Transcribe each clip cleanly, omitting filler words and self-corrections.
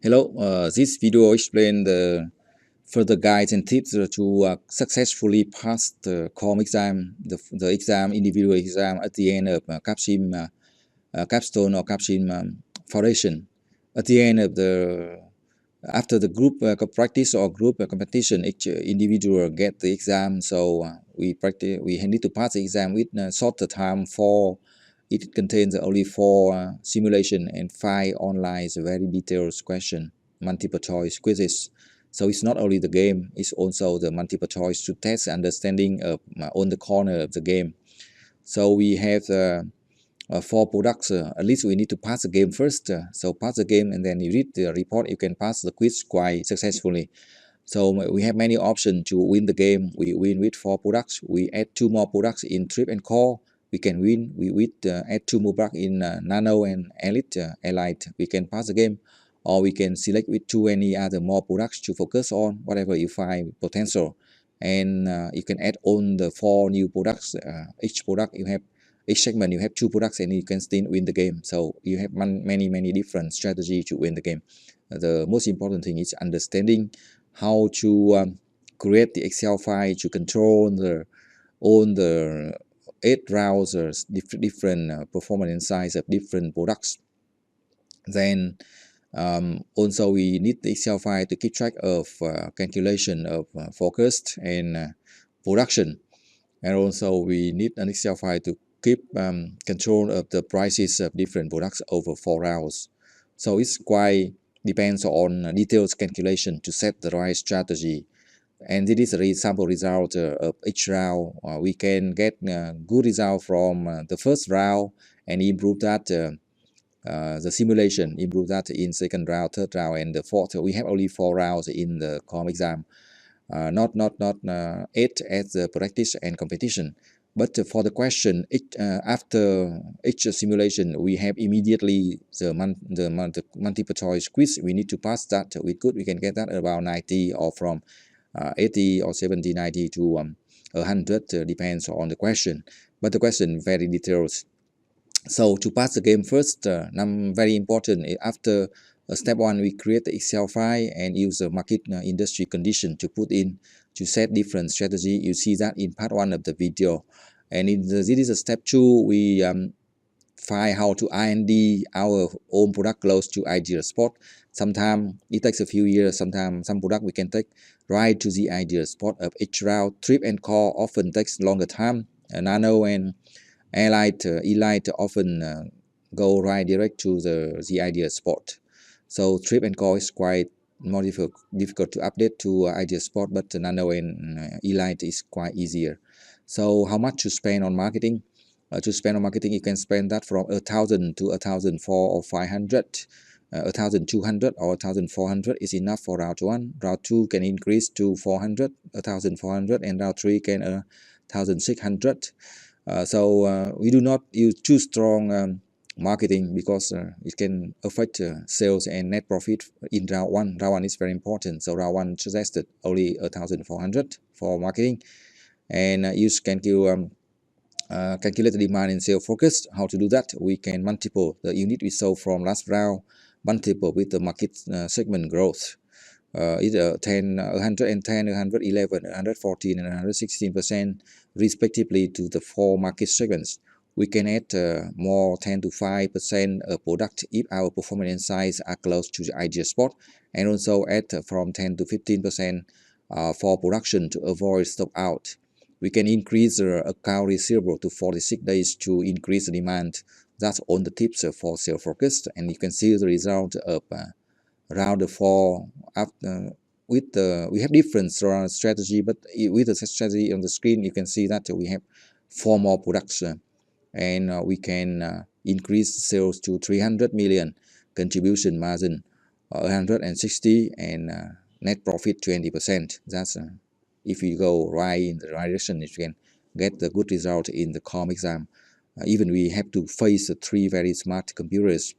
Hello, this video explains the further guides and tips to successfully pass the CompXM, the exam, individual exam at the end of Capsim, Capstone or Capsim Foundation. At the end of after the group practice or group competition, each individual get the exam. So we need to pass the exam with shorter time for. It contains only 4 simulation and 5 online very detailed question, multiple choice quizzes. So it's not only the game, it's also the multiple choice to test understanding of on the corner of the game. So we have 4 products. At least we need to pass the game first. So pass the game and then you read the report, you can pass the quiz quite successfully. So we have many options to win the game. We win with 4 products. We add 2 more products in trip and core. We can win. We with add 2 more products in nano and elite. We can pass the game, or we can select with 2 any other more products to focus on whatever you find potential. And you can add on the 4 new products. Each product you have, each segment you have 2 products, and you can still win the game. So you have many different strategies to win the game. The most important thing is understanding how to create the Excel file to control all the 8 rounds or different performance and size of different products. Then also we need the Excel file to keep track of calculation of forecast and production. And also we need an Excel file to keep control of the prices of different products over 4 rounds. So it's quite depends on detailed calculation to set the right strategy. And this is a sample result of each round. We can get good result from the first round and improve that the simulation, improve that in second round, third round, and the fourth. We have only 4 rounds in the CompXM, not 8 as the practice and competition. But for the question, after each simulation, we have immediately the multiple choice quiz. We need to pass that with good. We can get that about 90 or from 80 or 70, 90 to 100, depends on the question. But the question very detailed. So to pass the game first, very important. After step 1, we create the Excel file and use the market industry condition to put in to set different strategy. You see that in part 1 of the video. And this is a step 2. We find how to R&D our own product close to ideal spot. Sometimes it takes a few years. Sometimes some product we can take right to the ideal spot of each route. Trip and core often takes longer time. Nano and elite often go right direct to the ideal spot. So trip and core is quite more difficult to update to ideal spot, but nano and elite is quite easier. So how much to spend on marketing? To spend on marketing, you can spend that from 1,000 to 1,004 or 500. 1,200 or 1,400 is enough for round 1. Round 2 can increase to 400, 1,400, and round 3 can 1,600. So we do not use too strong marketing because it can affect sales and net profit in round 1. Round 1 is very important. So round 1 suggested only 1,400 for marketing, and you can calculate the demand and sales focus. How to do that? We can multiple the unit we sold from last round, multiple with the market segment growth. Either 110, 111, 114, and 116% respectively to the 4 market segments. We can add more 10 to 5% product if our performance and size are close to the ideal spot, and also add from 10 to 15% for production to avoid stock out. We can increase the account receivable to 46 days to increase the demand. That's all the tips for sales focus, and you can see the result of round 4 after we have different strategy, but with the strategy on the screen you can see that we have 4 more products, and we can increase sales to 300 million, contribution margin 160, and net profit 20%. That's if you go right in the right direction, you can get the good result in the CompXM. Even we have to face the 3 very smart computers.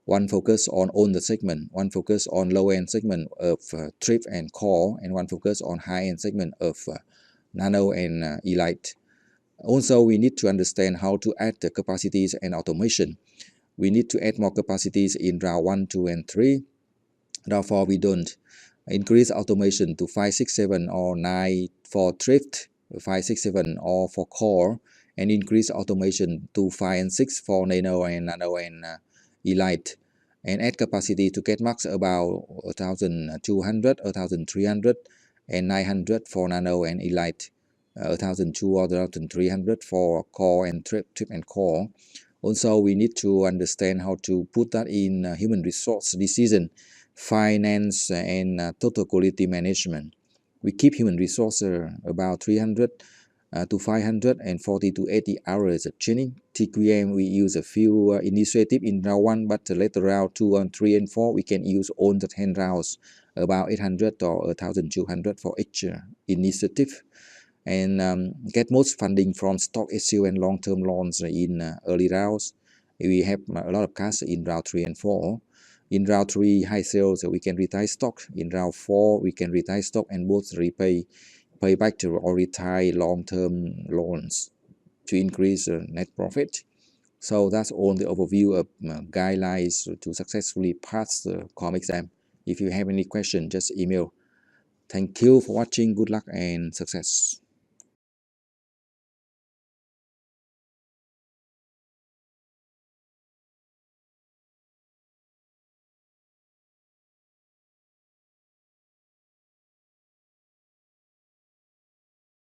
One focus on the segment, one focus on low-end segment of trip and core, and one focus on high-end segment of nano and elite. Also, we need to understand how to add the capacities and automation. We need to add more capacities in round 1, 2, and 3. Round 4 we don't. Increase automation to 5, 6, 7 or 9 for thrift, 5, 6, 7 or for core, and increase automation to 5 and 6 for nano and elite, and add capacity to get max about 1200, 1300 and 900 for nano and elite, 1200 or 1300 for core and trip and core. Also, we need to understand how to put that in human resource decision, finance, and total quality management. We keep human resource about 300 to 540 to 80 hours of training. TQM, we use a few initiative in round 1, but later round 2 and 3 and 4, we can use all the 10 rounds, about 800 or 1200 for each initiative, and get most funding from stock issue and long-term loans in early rounds. We have a lot of cash in round 3 and 4. In round 3, high sales, we can retire stock. In round 4, we can retire stock and both pay back to or retire long-term loans to increase net profit. So that's all the overview of guidelines to successfully pass the CompXM. If you have any question, just email. Thank you for watching. Good luck and success.